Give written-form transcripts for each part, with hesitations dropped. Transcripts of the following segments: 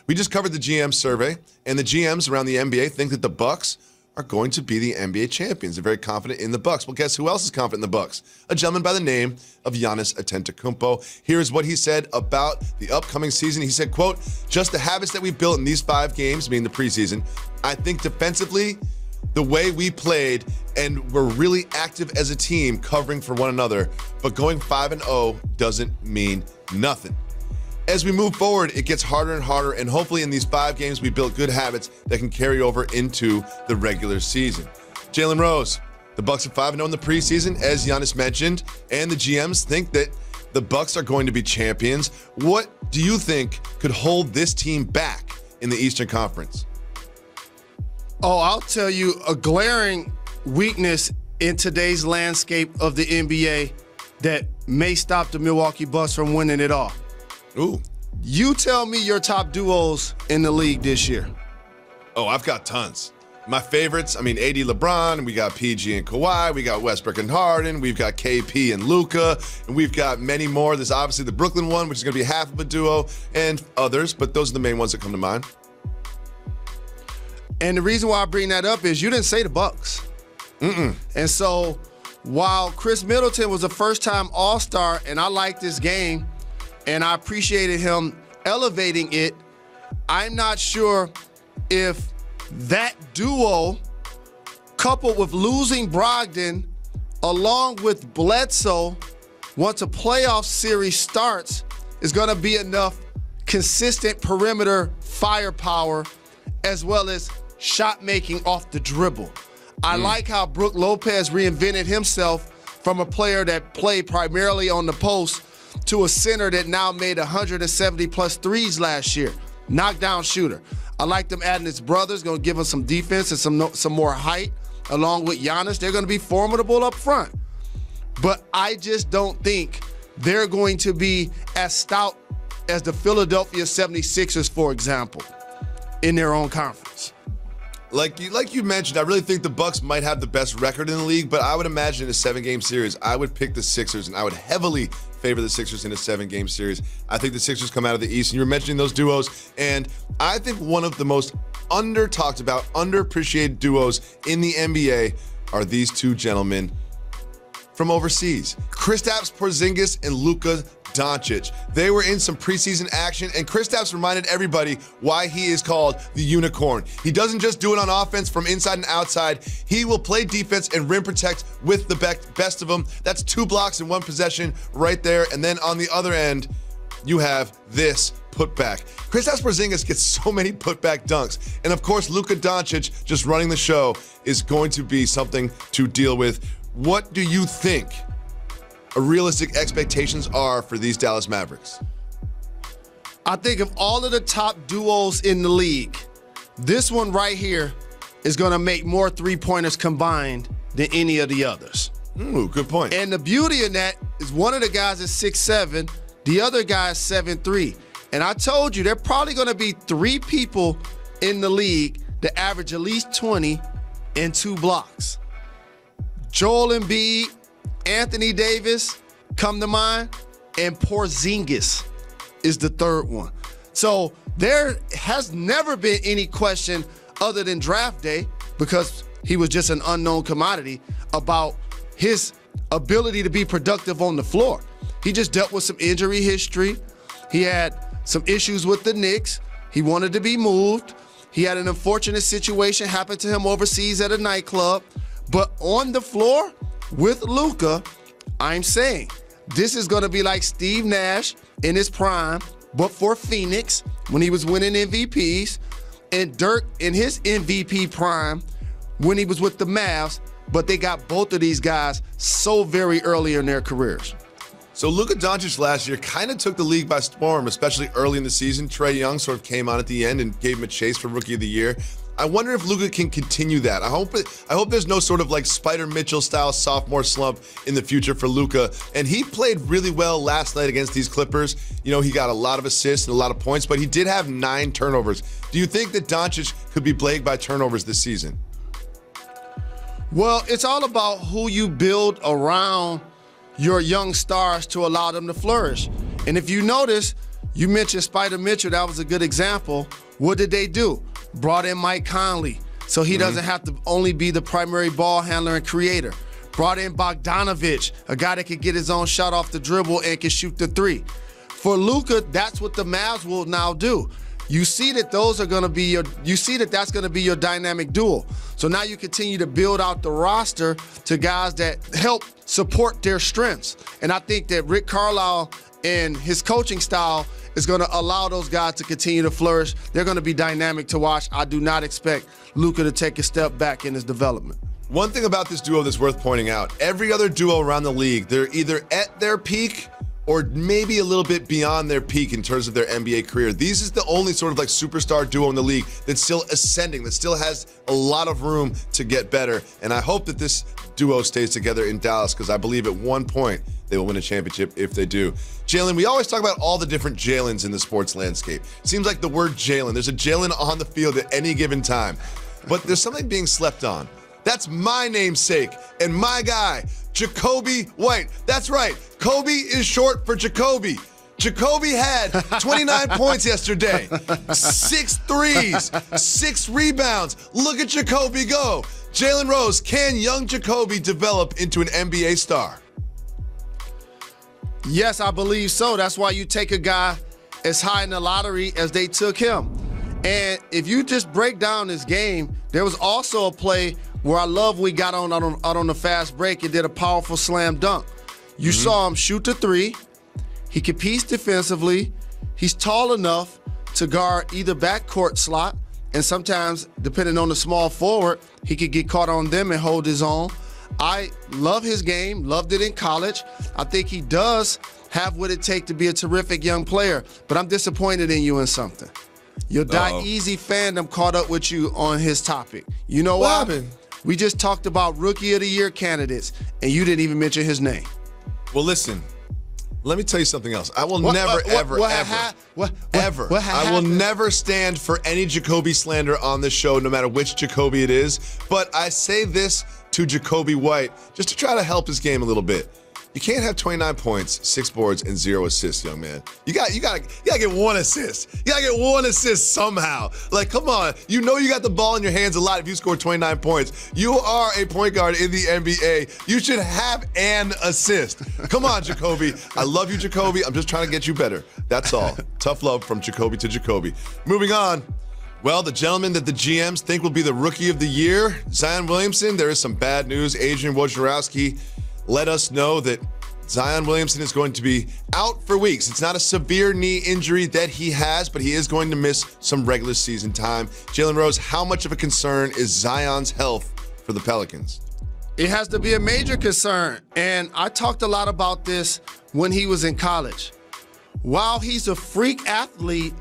We just covered the GM survey, and the GMs around the NBA think that the Bucks are going to be the NBA champions. They're very confident in the Bucks. Well, guess who else is confident in the Bucks? A gentleman by the name of Giannis Antetokounmpo. Here's what he said about the upcoming season. He said, quote, "Just the habits that we built in these 5 games, meaning the preseason, I think defensively, the way we played, and we're really active as a team covering for one another, but going 5-0 doesn't mean nothing. As we move forward, it gets harder and harder, and hopefully in these 5 games, we build good habits that can carry over into the regular season." Jalen Rose, the Bucks are 5-0 in the preseason, as Giannis mentioned, and the GMs think that the Bucks are going to be champions. What do you think could hold this team back in the Eastern Conference? Oh, I'll tell you, a glaring weakness in today's landscape of the NBA that may stop the Milwaukee Bucks from winning it all. Ooh. You tell me your top duos in the league this year. Oh, I've got tons. My favorites, AD LeBron, we got PG and Kawhi, we got Westbrook and Harden, we've got KP and Luka, and we've got many more. There's obviously the Brooklyn one, which is going to be half of a duo, and others, but those are the main ones that come to mind. And the reason why I bring that up is you didn't say the Bucks. And so while Chris Middleton was a first-time All-Star, and I like this game, and I appreciated him elevating it, I'm not sure if that duo, coupled with losing Brogdon, along with Bledsoe, once a playoff series starts, is going to be enough consistent perimeter firepower as well as shot making off the dribble. I like how Brook Lopez reinvented himself from a player that played primarily on the post to a center that now made 170 plus threes last year. Knockdown shooter. I like them adding his brothers, going to give him some defense and some more height along with Giannis. They're going to be formidable up front. But I just don't think they're going to be as stout as the Philadelphia 76ers, for example, in their own conference. Like you mentioned, I really think the Bucks might have the best record in the league, but I would imagine in a 7-game series, I would pick the Sixers, and I would heavily favor the Sixers in a 7-game series. I think the Sixers come out of the East, and you were mentioning those duos, and I think one of the most under-talked about, underappreciated duos in the NBA are these 2 gentlemen from overseas. Kristaps Porzingis and Luka Doncic. They were in some preseason action, and Kristaps reminded everybody why he is called the unicorn. He doesn't just do it on offense from inside and outside. He will play defense and rim protect with the best of them. That's 2 blocks in 1 possession right there. And then on the other end, you have this putback. Kristaps Porzingis gets so many putback dunks. And of course, Luka Doncic just running the show is going to be something to deal with. What do you think realistic expectations are for these Dallas Mavericks? I think of all of the top duos in the league, this one right here is going to make more 3-pointers combined than any of the others. Ooh, good point. And the beauty of that is one of the guys is 6'7", the other guy is 7'3". And I told you, there are probably going to be 3 people in the league that average at least 20 and 2 blocks. Joel Embiid, Anthony Davis come to mind, and Porzingis is the 3rd one. So there has never been any question other than draft day, because he was just an unknown commodity, about his ability to be productive on the floor. He just dealt with some injury history. He had some issues with the Knicks. He wanted to be moved. He had an unfortunate situation happen to him overseas at a nightclub. But on the floor with Luka, I'm saying this is going to be like Steve Nash in his prime, but for Phoenix when he was winning MVPs, and Dirk in his MVP prime when he was with the Mavs, but they got both of these guys so very early in their careers. So Luka Doncic last year kind of took the league by storm, especially early in the season. Trae Young sort of came on at the end and gave him a chase for Rookie of the Year. I wonder if Luka can continue that. I hope there's no sort of like Spider Mitchell style sophomore slump in the future for Luka. And he played really well last night against these Clippers. You know, he got a lot of assists and a lot of points, but he did have 9 turnovers. Do you think that Doncic could be plagued by turnovers this season? Well, it's all about who you build around your young stars to allow them to flourish. And if you notice, You mentioned Spider Mitchell. That was a good example. What did they do? Brought in Mike Conley so he doesn't have to only be the primary ball handler and creator. Brought in Bogdanovich, a guy that could get his own shot off the dribble and can shoot the three. For Luka, that's what the Mavs will now do. You see that those are going to be that's going to be your dynamic duo. So now you continue to build out the roster to guys that help support their strengths. And I think that Rick Carlisle and his coaching style is going to allow those guys to continue to flourish. They're going to be dynamic to watch. I do not expect Luka to take a step back in his development. One thing about this duo that's worth pointing out, every other duo around the league, they're either at their peak or maybe a little bit beyond their peak in terms of their NBA career. These is the only sort of like superstar duo in the league that's still ascending, that still has a lot of room to get better. And I hope that this duo stays together in Dallas, because I believe at one point they will win a championship if they do. Jalen, we always talk about all the different Jalens in the sports landscape. It seems like the word Jalen, there's a Jalen on the field at any given time. But there's something being slept on. That's my namesake and my guy, Jacoby White. That's right. Kobe is short for Jacoby. Jacoby had 29 points yesterday, 6 threes, 6 rebounds. Look at Jacoby go. Jalen Rose, can young Jacoby develop into an NBA star? Yes, I believe so. That's why you take a guy as high in the lottery as they took him. And if you just break down this game, there was also a play where I love we got out on the fast break and did a powerful slam dunk. You saw him shoot the three. He competes defensively. He's tall enough to guard either backcourt slot, and sometimes, depending on the small forward, he could get caught on them and hold his own. I love his game, loved it in college. I think he does have what it takes to be a terrific young player, but I'm disappointed in you in something. Your Die Easy fandom caught up with you on his topic. You know What why? happened? We just talked about Rookie of the Year candidates, and you didn't even mention his name. Well, listen, let me tell you something else. I will I will never stand for any Jacoby slander on this show, no matter which Jacoby it is. But I say this to Jacoby White just to try to help his game a little bit. You can't have 29 points, 6 boards, and 0 assists, young man. You gotta get 1 assist. You gotta get 1 assist somehow. Like, come on. You know you got the ball in your hands a lot if you score 29 points. You are a point guard in the NBA. You should have an assist. Come on, Jacoby. I love you, Jacoby. I'm just trying to get you better. That's all. Tough love from Jacoby to Jacoby. Moving on. Well, the gentleman that the GMs think will be the Rookie of the Year, Zion Williamson, there is some bad news. Adrian Wojnarowski let us know that Zion Williamson is going to be out for weeks. It's not a severe knee injury that he has, but he is going to miss some regular season time. Jalen Rose, how much of a concern is Zion's health for the Pelicans? It has to be a major concern, and I talked a lot about this when he was in college. While he's a freak athlete,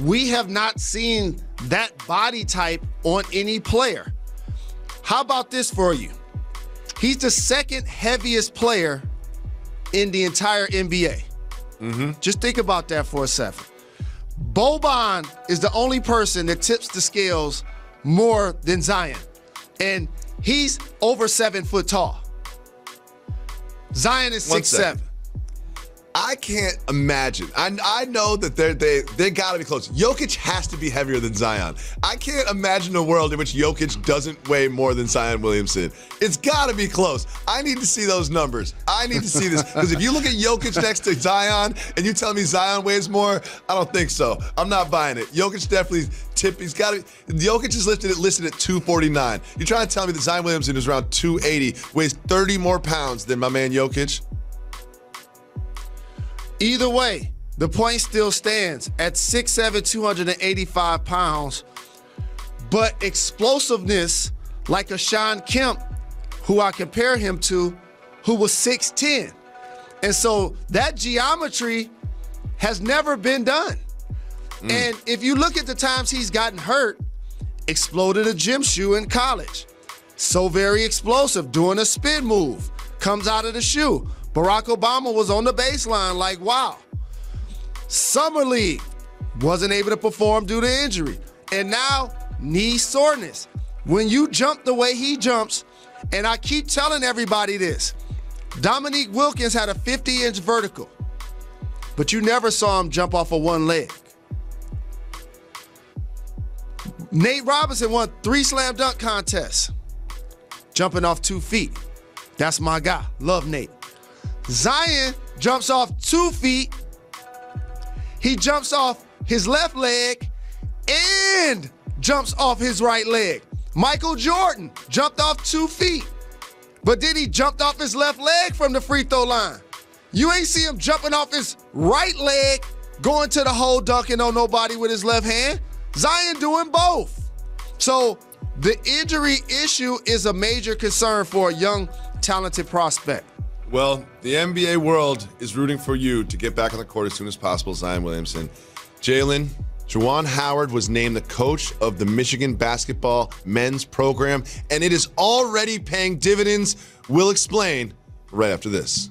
we have not seen that body type on any player. How about this for you? He's the second heaviest player in the entire NBA. Just think about that for a second. Boban is the only person that tips the scales more than Zion. And he's over 7 foot tall. Zion is 6'7". I can't imagine. I know that they got to be close. Jokic has to be heavier than Zion. I can't imagine a world in which Jokic doesn't weigh more than Zion Williamson. It's got to be close. I need to see those numbers. I need to see this. Because if you look at Jokic next to Zion and you tell me Zion weighs more, I don't think so. I'm not buying it. Jokic definitely Jokic is listed at 249. You're trying to tell me that Zion Williamson is around 280, weighs 30 more pounds than my man Jokic? Either way, the point still stands at 6'7", 285 pounds. But explosiveness, like a Sean Kemp, who I compare him to, who was 6'10". And so that geometry has never been done. And if you look at the times he's gotten hurt, exploded a gym shoe in college. So very explosive, doing a spin move, comes out of the shoe. Barack Obama was on the baseline like, wow. Summer League, wasn't able to perform due to injury. And now, knee soreness. When you jump the way he jumps, and I keep telling everybody this, Dominique Wilkins had a 50-inch vertical. but you never saw him jump off of one leg. Nate Robinson won 3 slam dunk contests, jumping off 2 feet. That's my guy. Love Nate. Zion jumps off 2 feet. He jumps off his left leg and jumps off his right leg. Michael Jordan jumped off 2 feet, but then he jumped off his left leg from the free throw line. You ain't see him jumping off his right leg, going to the hole, dunking on nobody with his left hand. Zion doing both. So the injury issue is a major concern for a young, talented prospect. Well, the NBA world is rooting for you to get back on the court as soon as possible, Zion Williamson. Jalen, Juwan Howard was named the coach of the Michigan basketball men's program, and it is already paying dividends. We'll explain right after this.